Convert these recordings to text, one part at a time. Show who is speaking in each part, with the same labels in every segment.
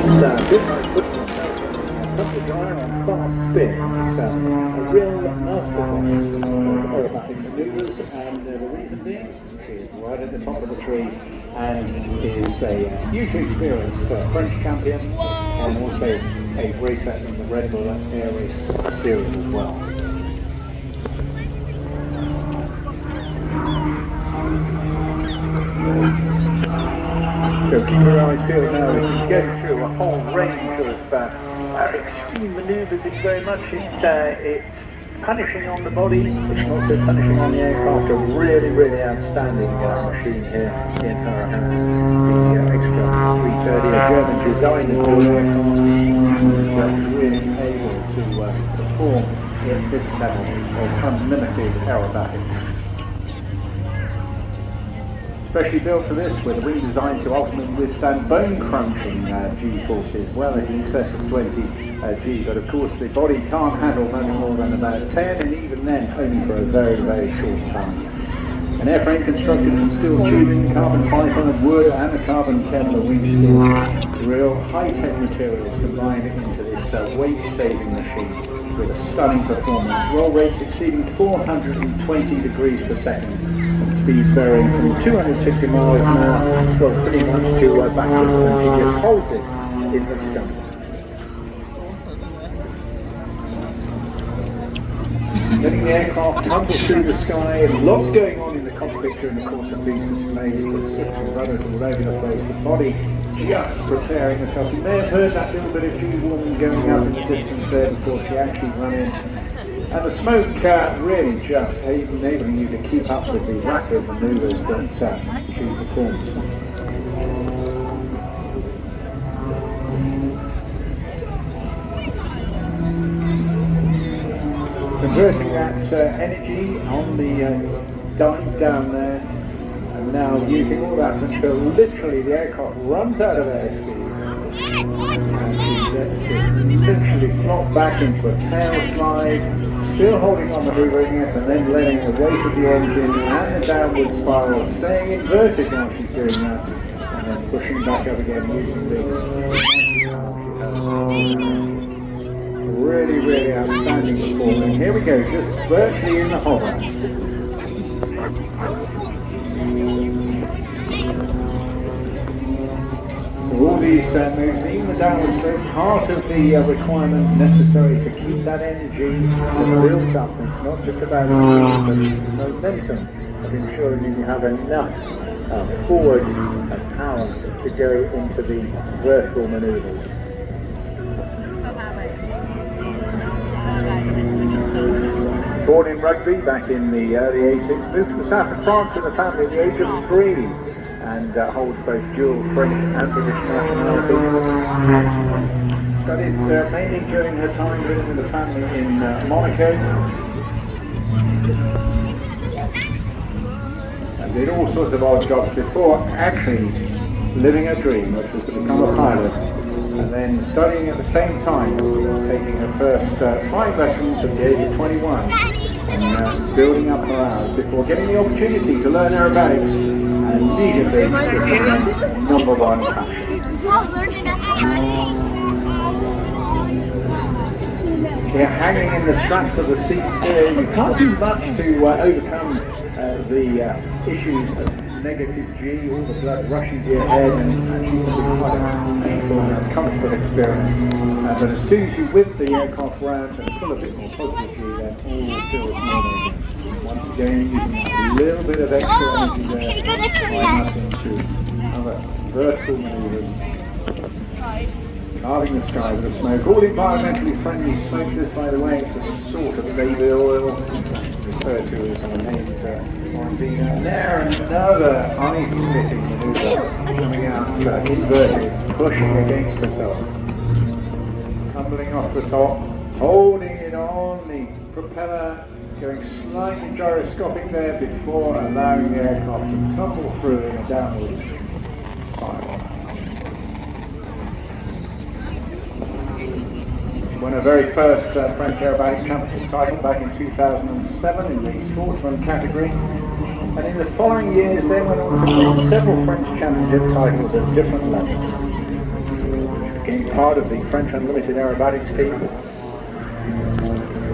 Speaker 1: Couple dry on fast spin. It's a real masterclass of aerobatic manoeuvres, and the reason being is right at the top of the tree and is a hugely experienced French champion and also a racer in the Red Bull Air Race series as well. So keep your eyes peeled now. It's going through a whole range of extreme manoeuvres. It's very much it's punishing on the body. It's also punishing on the aircraft. A really, really outstanding machine here in her hands. The Extra 330, a German design aircraft, really able to perform at this level of unlimited aerobatics. Especially built for this, with a wing designed to ultimately withstand bone-crunching G-forces, well in excess of 20 G, but of course the body can't handle much more than about 10, and even then only for a very, very short time. An airframe constructed from steel tubing, carbon fibre, wood and a carbon Kevlar wing steel. Real high-tech materials combined into this weight-saving machine with a stunning performance. Roll rates exceeding 420 degrees per second. Speed varying from 260 miles an hour, well, pretty much to backwards, and she just holds it in the sky. Letting the aircraft tumble through the sky, lots going on in the cockpit during the course of these displays, with slips and rudders all over the place, the body just preparing herself. You may have heard that little bit of G-warming going up in the distance there before she actually ran in. And the smoke really just enabling you to keep up with the rapid manoeuvres that she performs. Converting that energy on the dive down there, and now using all that until literally the aircraft runs out of airspeed. And she lets it literally flop back into a tail slide, still holding on, maneuvering it, and then letting the weight of the engine and the downward spiral staying inverted while she's doing that, and then pushing back up again using the really, really outstanding performance. Here we go, just virtually in the hover. All these moves, even the downward stroke, part of the requirement necessary to keep that energy built up. It's not just about speed, but momentum of ensuring you have enough forward power to go into the vertical manoeuvres. Born in Rugby back in the early 80s, moved to the south of France with a family at the age of 3. And holds both dual French and British nationality. Studied mainly during her time living with a family in Monaco. And did all sorts of odd jobs before actually living her dream, which was to become a pilot. And then studying at the same time, taking her first flight lessons at the age of 21. And building up her hours before getting the opportunity to learn aerobatics. And immediately number one passion. You're hanging in the straps of the seats here. You can't do much to overcome the issues of negative G, all the blood rushing to your head, and it's actually going to be quite a painful and uncomfortable experience. But as soon as you whip the aircraft round and pull a bit more positive G, then all feels normal again. Once again, using a little bit of extra energy there, nothing to other vertical maneuvers. Carving the sky with the smoke. All environmentally friendly smoke. This, by the way, it's a sort of baby oil, referred to as a named quarantine. And there, another ice-splitting maneuver coming out inverted, pushing against herself. Tumbling off the top, holding it on the propeller, going slightly gyroscopic there before allowing the aircraft to tumble through in a downward spiral. She won her very first French aerobatic championship title back in 2007 in the sportsman category, and in the following years they went on to win several French championship titles at different levels. became part of the French Unlimited Aerobatics team.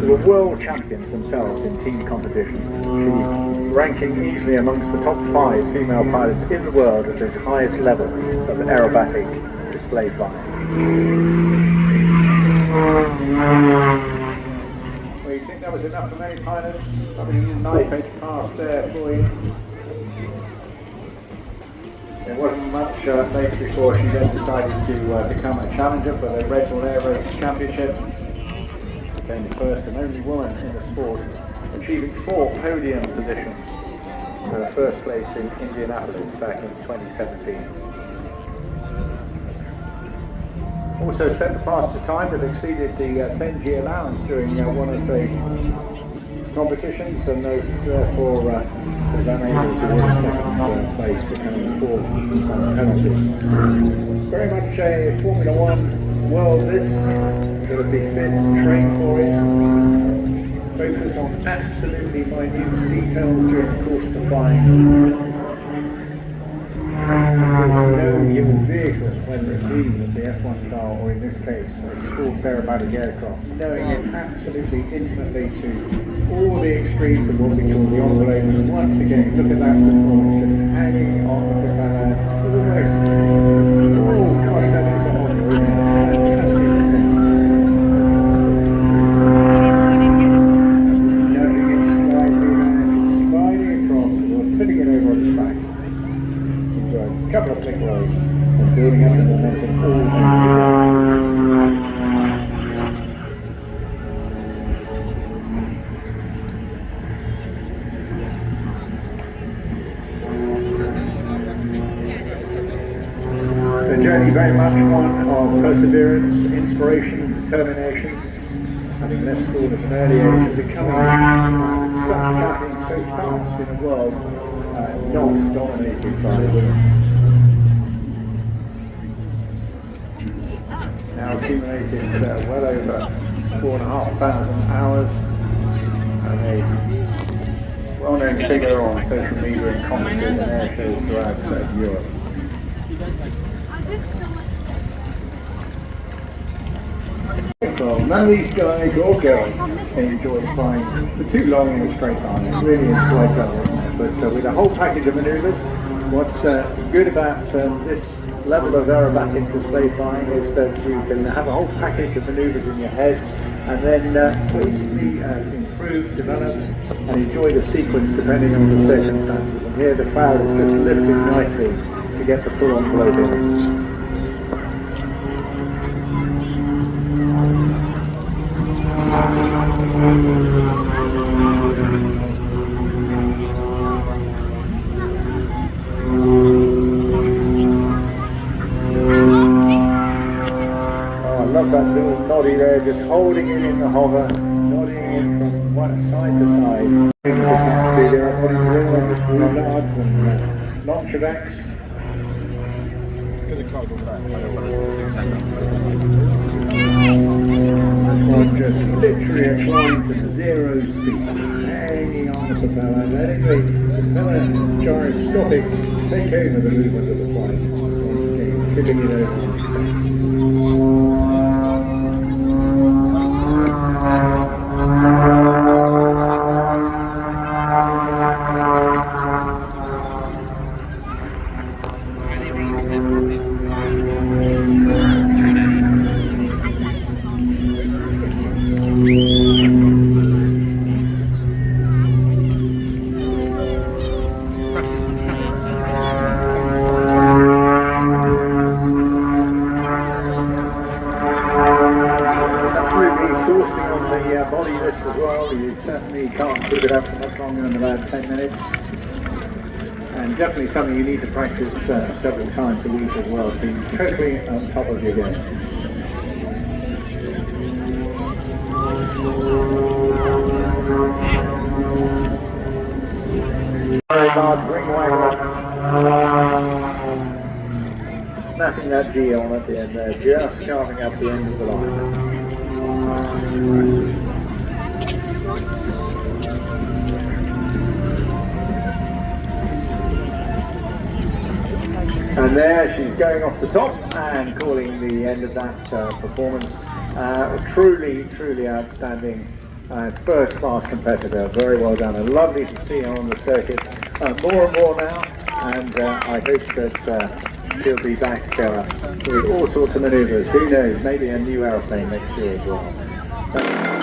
Speaker 1: They were world champions themselves in team competition, ranking easily amongst the top 5 female pilots in the world at this highest level of aerobatic display flying. Well, you think that was enough for many pilots? Probably a knife edge pass there for you. There wasn't much later before she then decided to become a challenger for the Red Bull Air Race Championship. Became the first and only woman in the sport, achieving 4 podium positions for her first place in Indianapolis back in 2017. Also set the fastest time that exceeded the 10G allowance during one of the competitions, and therefore was unable to win second place because of 4 penalties. Very much a Formula 1 world this. Got to be fit and train for it. Focus on absolutely minute details during the course of the flying. Know your vehicle, whether it be the F1 car or in this case a sports aerobatic aircraft, knowing it absolutely intimately to all the extremes of what we call the envelope. And once again, look at that performance, just hanging on the propeller, almost. Oh gosh, that is a honor, isn't it? Putting it over on the track. Into a couple of flick rolls and building up the momentum all the way. The journey very much one of perseverance, inspiration, determination. Having left school at an early age and becoming such champion so fast in a world not dominated by women. Now accumulated well over 4,500 hours, and a well-known figure on social media and conferences and air shows throughout Europe. Well, none of these guys or girls enjoy flying for too long in a straight line. It really is quite dull, isn't it? But with a whole package of manoeuvres, what's good about this level of aerobatic display flying is that you can have a whole package of manoeuvres in your head and then basically improve, develop and enjoy the sequence depending on the circumstances. And here the cloud is just lifting nicely to get the full envelope in. Love that little noddy there, just holding it in the hover, nodding it from one side to side. Just there are putting room on the boulevards and long trevecks. One just literally applying to zero speed, hanging on the propeller, letting the propeller gyroscopic take over the movement of the flight. Once again, tipping it over. Body lift as well, you certainly can't keep it up for much longer than about 10 minutes, and definitely something you need to practice several times a week as well, to be totally on top of your game. Snapping that G on at the end there, just carving up the end of the line. And there she's going off the top and calling the end of that performance. Truly outstanding. First-class competitor, very well done, and lovely to see her on the circuit more and more now, and I hope that she'll be back with all sorts of manoeuvres. Who knows, maybe a new aeroplane next year as well.